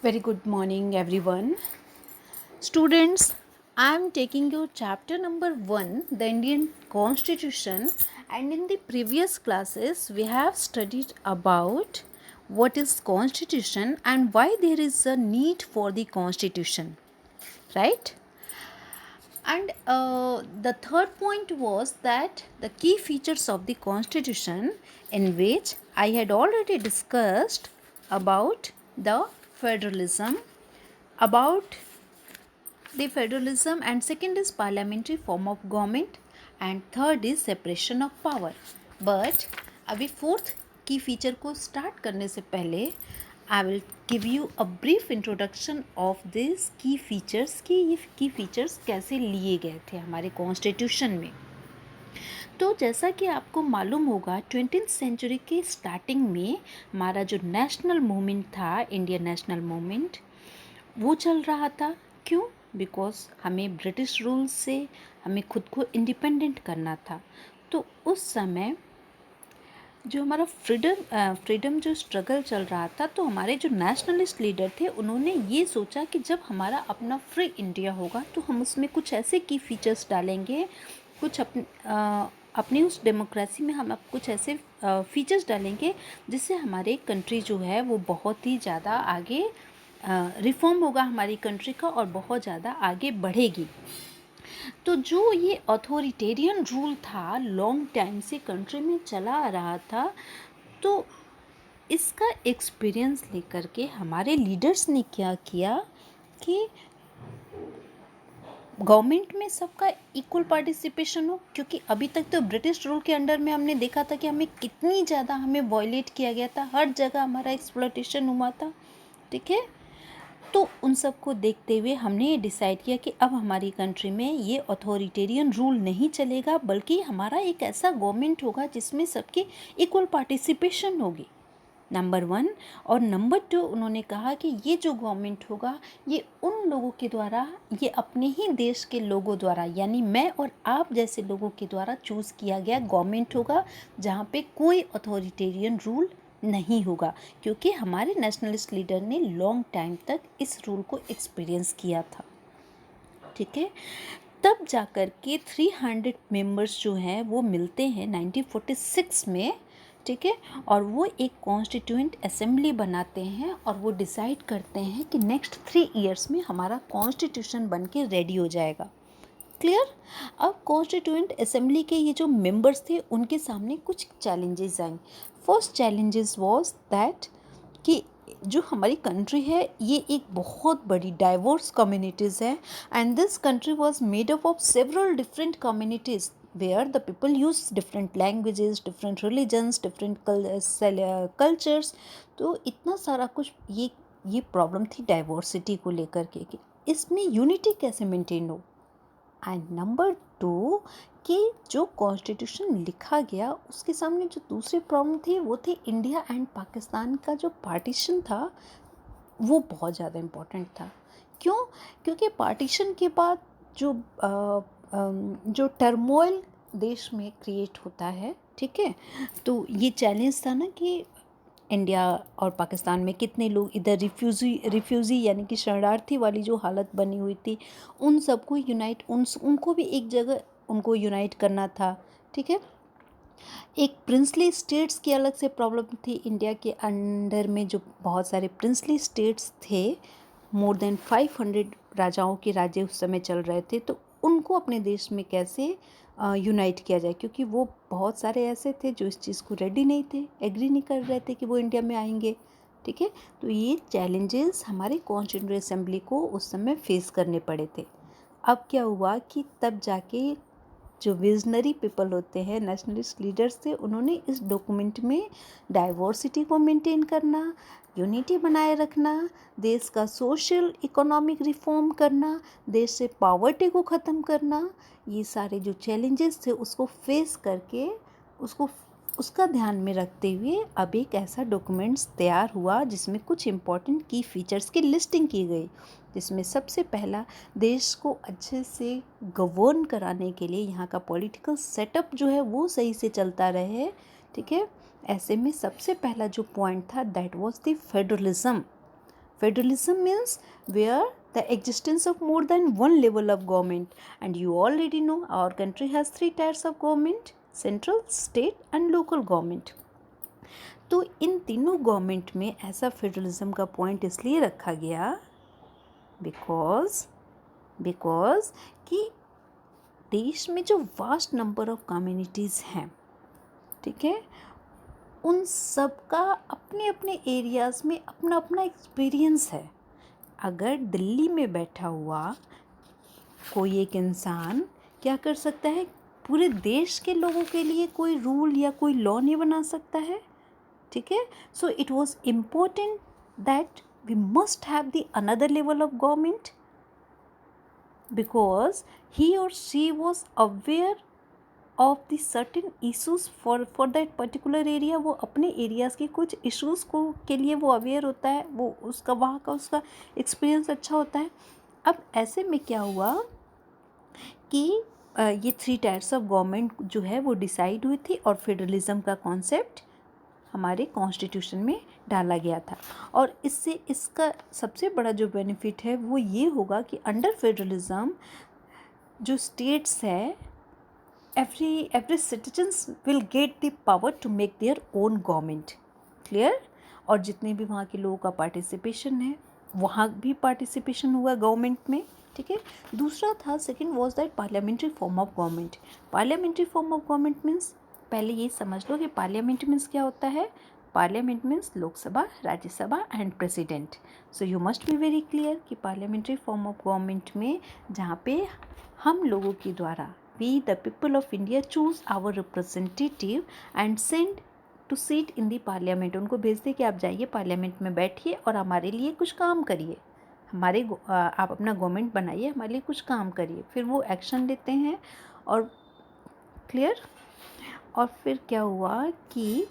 Very good morning, everyone. Students, I am taking you chapter number 1, the Indian Constitution, and in the previous classes, we have studied about what is Constitution and why there is a need for the Constitution, right? And the third point was that the key features of the Constitution, in which I had already discussed about the federalism, about the federalism, and second is parliamentary form of government, and third is separation of power. But अभी fourth key feature को start करने से पहले I will give you a brief introduction of these key features कि ये key features कैसे लिए गए थे हमारे कॉन्स्टिट्यूशन में। तो जैसा कि आपको मालूम होगा 20th सेंचुरी के स्टार्टिंग में हमारा जो नेशनल मूवमेंट था, इंडियन नेशनल मूवमेंट, वो चल रहा था। क्यों? बिकॉज हमें ब्रिटिश रूल से हमें खुद को इंडिपेंडेंट करना था। तो उस समय जो हमारा फ्रीडम जो स्ट्रगल चल रहा था, तो हमारे जो नेशनलिस्ट लीडर थे उन्होंने ये सोचा कि जब हमारा अपना फ्री इंडिया होगा तो हम उसमें कुछ ऐसे की फीचर्स डालेंगे, कुछ अपनी उस डेमोक्रेसी में हम अब कुछ ऐसे फीचर्स डालेंगे जिससे हमारे कंट्री जो है वो बहुत ही ज़्यादा आगे रिफॉर्म होगा हमारी कंट्री का और बहुत ज़्यादा आगे बढ़ेगी। तो जो ये अथॉरिटेरियन रूल था, लॉन्ग टाइम से कंट्री में चला आ रहा था, तो इसका एक्सपीरियंस लेकर के हमारे लीडर्स ने क्या किया कि गवर्नमेंट में सबका इक्वल पार्टिसिपेशन हो। क्योंकि अभी तक तो ब्रिटिश रूल के अंडर में हमने देखा था कि हमें कितनी ज़्यादा हमें वायलेट किया गया था, हर जगह हमारा एक्सप्लॉयटेशन हुआ था, ठीक है। तो उन सब को देखते हुए हमने ये डिसाइड किया कि अब हमारी कंट्री में ये अथॉरिटेरियन रूल नहीं चलेगा, बल्कि हमारा एक ऐसा गवर्नमेंट होगा जिसमें सबकी इक्वल पार्टिसिपेशन होगी, नंबर 1। और नंबर 2, उन्होंने कहा कि ये जो गवर्नमेंट होगा ये उन लोगों के द्वारा, ये अपने ही देश के लोगों द्वारा, यानी मैं और आप जैसे लोगों के द्वारा चूज़ किया गया गवर्नमेंट होगा, जहाँ पे कोई अथॉरिटेरियन रूल नहीं होगा। क्योंकि हमारे नेशनलिस्ट लीडर ने लॉन्ग टाइम तक इस रूल को एक्सपीरियंस किया था, ठीक है। तब जाकर के 300 मेंबर्स जो हैं वो मिलते हैं 1946 में, ठीक है। और वो एक कॉन्स्टिट्यूएंट असेंबली बनाते हैं और वो डिसाइड करते हैं कि नेक्स्ट 3 इयर्स में हमारा कॉन्स्टिट्यूशन बन के रेडी हो जाएगा। क्लियर? अब कॉन्स्टिट्यूएंट असेंबली के ये जो मेंबर्स थे उनके सामने कुछ चैलेंजेस आए। फर्स्ट चैलेंजेस वाज दैट कि जो हमारी कंट्री है ये एक बहुत बड़ी डाइवर्स कम्युनिटीज़ है, and this country was made up of several different communities where the people use different languages, different religions, different cultures. तो इतना सारा कुछ ये प्रॉब्लम थी डाइवर्सिटी को लेकर के कि इसमें यूनिटी कैसे मेंटेन हो। एंड नंबर 2 कि जो कॉन्स्टिट्यूशन लिखा गया उसके सामने जो दूसरी प्रॉब्लम थी वो थी इंडिया एंड पाकिस्तान का जो पार्टीशन था वो बहुत ज़्यादा इम्पोर्टेंट था। क्यों? क्योंकि पार्टीशन के बाद जो टर्मोइल देश में क्रिएट होता है, ठीक है। तो ये चैलेंज था ना कि इंडिया और पाकिस्तान में कितने लोग इधर रिफ्यूज़ी यानी कि शरणार्थी वाली जो हालत बनी हुई थी, उन सबको यूनाइट उनको भी एक जगह उनको यूनाइट करना था, ठीक है। एक प्रिंसली स्टेट्स की अलग से प्रॉब्लम थी। इंडिया के अंडर में जो बहुत सारे प्रिंसली स्टेट्स थे, मोर देन 500 राजाओं के राज्य उस समय चल रहे थे, तो उनको अपने देश में कैसे यूनाइट किया जाए, क्योंकि वो बहुत सारे ऐसे थे जो इस चीज़ को रेडी नहीं थे, एग्री नहीं कर रहे थे कि वो इंडिया में आएंगे, ठीक है। तो ये चैलेंजेस हमारे कॉन्स्टिट्यूएंट असेंबली को उस समय फेस करने पड़े थे। अब क्या हुआ कि तब जाके जो विजनरी पीपल होते हैं, नेशनलिस्ट लीडर्स थे, उन्होंने इस डॉक्यूमेंट में डाइवर्सिटी को मेंटेन करना, यूनिटी बनाए रखना, देश का सोशल इकोनॉमिक रिफॉर्म करना, देश से पॉवर्टी को ख़त्म करना, ये सारे जो चैलेंजेस थे उसको फेस करके उसका ध्यान में रखते हुए अब एक ऐसा डॉक्यूमेंट्स तैयार हुआ जिसमें कुछ इम्पॉर्टेंट की फीचर्स की लिस्टिंग की गई, जिसमें सबसे पहला देश को अच्छे से गवर्न कराने के लिए यहाँ का पॉलिटिकल सेटअप जो है वो सही से चलता रहे, ठीक है। ऐसे में सबसे पहला जो पॉइंट था that was the federalism. Federalism means where the existence of more than one level of government, and you already know our country has three tiers of government: central, state and local government. तो इन तीनों government में ऐसा federalism का point इसलिए रखा गया because कि देश में जो वास्ट नंबर ऑफ कम्युनिटीज़ हैं, ठीक है, उन सब का अपने अपने एरियाज़ में अपना अपना एक्सपीरियंस है. अगर दिल्ली में बैठा हुआ कोई एक इंसान क्या कर सकता है, पूरे देश के लोगों के लिए कोई रूल या कोई लॉ नहीं बना सकता है, ठीक है. So it was important that we must have the another level of government because he or she was aware of the certain issues for that particular area. वो अपने एरियाज़ के कुछ इश्यूज़ को के लिए वो अवेयर होता है, वो उसका वहाँ का उसका एक्सपीरियंस अच्छा होता है. अब ऐसे में क्या हुआ कि ये थ्री टायर्स ऑफ गवर्नमेंट जो है वो डिसाइड हुई थी और फेडरलिज्म का कॉन्सेप्ट हमारे कॉन्स्टिट्यूशन में डाला गया था. और इससे इसका सबसे बड़ा जो बेनिफिट है वो ये होगा कि अंडर फेडरलिज्म जो स्टेट्स है, every citizens will get the power to make their own government. Clear. और जितने भी वहाँ के लोगों का पार्टिसिपेशन है, वहाँ भी पार्टिसिपेशन हुआ गवर्नमेंट में, ठीक है. दूसरा था, second was that parliamentary form of government. Parliamentary form of government means, पहले ये समझ लो कि पार्लियामेंट मीन्स क्या होता है. Parliament means Lok Sabha, Rajya Sabha and president. So you must be very clear कि पार्लियामेंट्री फॉर्म ऑफ गवर्नमेंट में जहाँ पे हम लोगों के द्वारा, we the people of India choose our representative and send to seat in the parliament. उनको भेजते कि आप जाइए पार्लियामेंट में बैठिए और हमारे लिए कुछ काम करिए, आप अपना गवर्नमेंट बनाइए, हमारे लिए कुछ काम करिए. फिर वो एक्शन लेते हैं. और क्लियर. और फिर क्या हुआ कि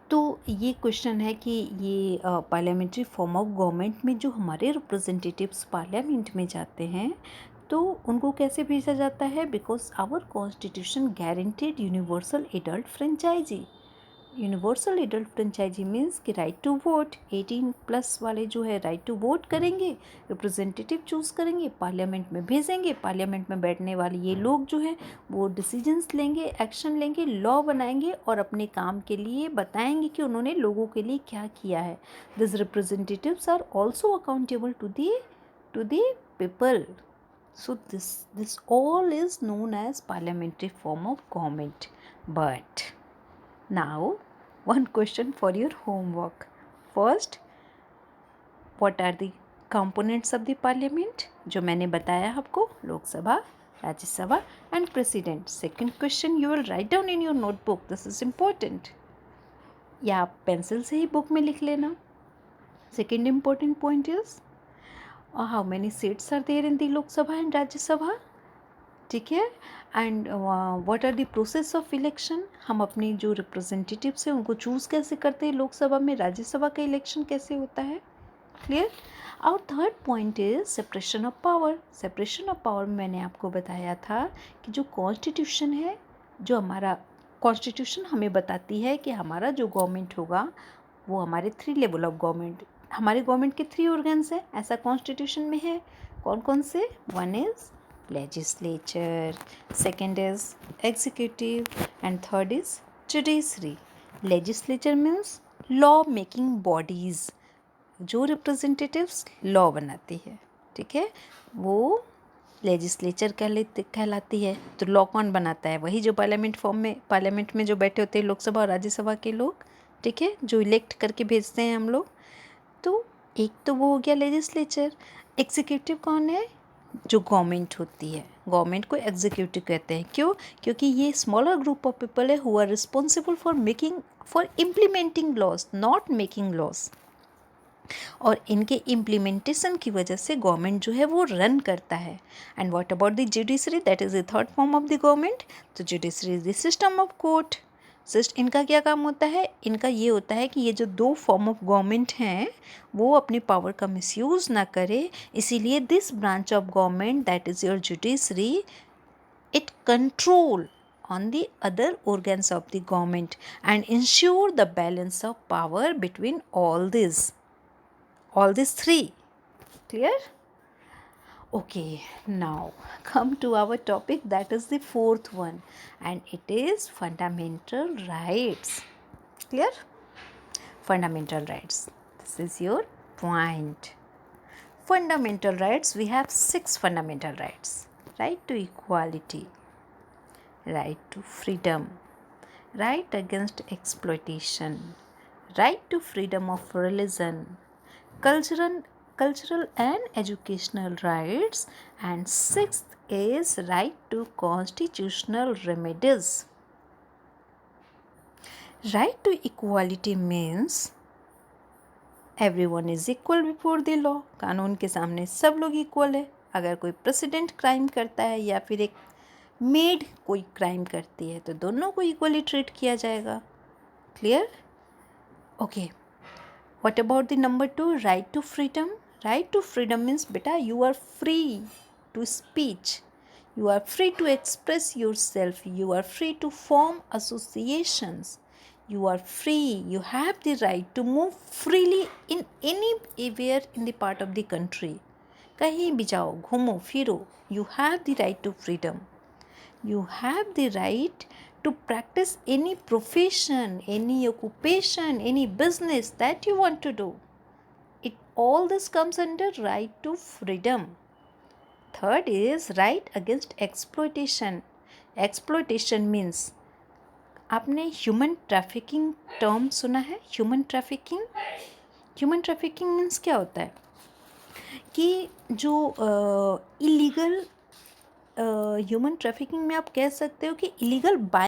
तो ये क्वेश्चन है कि ये पार्लियामेंट्री फॉर्म ऑफ गवर्नमेंट में जो हमारे रिप्रेजेंटेटिव्स पार्लियामेंट में जाते हैं तो उनको कैसे भेजा जाता है, because our constitution guaranteed universal adult franchise. Universal adult franchise means कि राइट टू वोट, 18+ वाले जो है राइट टू वोट करेंगे, रिप्रेजेंटेटिव चूज़ करेंगे, पार्लियामेंट में भेजेंगे. पार्लियामेंट में बैठने वाले ये लोग जो है वो डिसीजंस लेंगे, एक्शन लेंगे, लॉ बनाएंगे और अपने काम के लिए बताएंगे कि उन्होंने लोगों के लिए क्या किया है. This representatives are also accountable to the people. So this all is known as parliamentary form of government. But now one question for your homework. First, what are the components of the parliament? जो मैंने बताया आपको, Lok Sabha, Rajya Sabha and president. Second question you will write down in your notebook. This is important. या आप pencil से ही book में लिख लेना. Second important point is how many seats are there in the Lok Sabha and Rajya Sabha, ठीक है. And what are the process of election, हम अपने जो रिप्रेजेंटेटिव्स हैं उनको चूज़ कैसे करते हैं लोकसभा में, राज्यसभा का इलेक्शन कैसे होता है. क्लियर. और third point is separation of power. Separation of power में मैंने आपको बताया था कि जो कॉन्स्टिट्यूशन है, जो हमारा कॉन्स्टिट्यूशन हमें बताती है कि हमारा जो गवर्नमेंट होगा वो हमारे 3 लेवल ऑफ गवर्नमेंट, हमारे गवर्नमेंट के 3 ऑर्गन्स हैं, ऐसा कॉन्स्टिट्यूशन में है. कौन कौन से? One is legislature, second is executive and third is judiciary. Legislature means law making bodies, जो रिप्रेजेंटेटिव्स लॉ बनाती है, ठीक है, वो लेजिस्लेचर कहलाती है. तो लॉ कौन बनाता है? वही जो पार्लियामेंट में जो बैठे होते हैं लोकसभा और राज्यसभा के लोग, ठीक है, जो इलेक्ट करके भेजते हैं हम लोग. तो एक तो वो हो गया लेजिस्लेचर. एग्जीक्यूटिव कौन है? जो गवर्नमेंट होती है, गवर्नमेंट को एग्जीक्यूटिव कहते हैं. क्यों? क्योंकि ये स्मॉलर ग्रुप ऑफ पीपल है who are responsible for implementing laws, not making laws. और इनके इम्प्लीमेंटेशन की वजह से गवर्नमेंट जो है वो रन करता है. And what about the judiciary, that is the third form of the government. तो judiciary is the system of court. इनका क्या काम होता है? इनका ये होता है कि ये जो 2 फॉर्म ऑफ गवर्नमेंट हैं वो अपनी पावर का मिसयूज़ ना करे. इसीलिए this branch of government, that is your judiciary, it control on the other organs of the government and ensure the balance of power between all these. all these three. Clear? Okay, now come to our topic, that is the fourth one, and it is fundamental rights. Clear? Fundamental rights. This is your point. Fundamental rights, we have 6 fundamental rights. Right to equality, right to freedom, right against exploitation, right to freedom of religion, cultural and educational rights, and sixth is right to constitutional remedies. Right to equality means everyone is equal before the law, कानून के सामने सब लोग equal है. अगर कोई president crime करता है या फिर एक मेड कोई क्राइम करती है तो दोनों को इक्वली ट्रीट किया जाएगा. Clear? Okay. What about the number 2, right to freedom. Right to freedom means बेटा you are free to speech, you are free to express yourself, you are free to form associations, you are free, you have the right to move freely in anywhere in the part of the country. कहीं भी जाओ, घूमो फिरो, you have the right to freedom. You have the right to practice any profession, any occupation, any business that you want to do. All this comes under right to freedom. Third is right against exploitation. Exploitation means, आपने human trafficking term सुना है? Human trafficking means क्या होता है कि जो illegal human trafficking में आप कह सकते हो कि इलीगल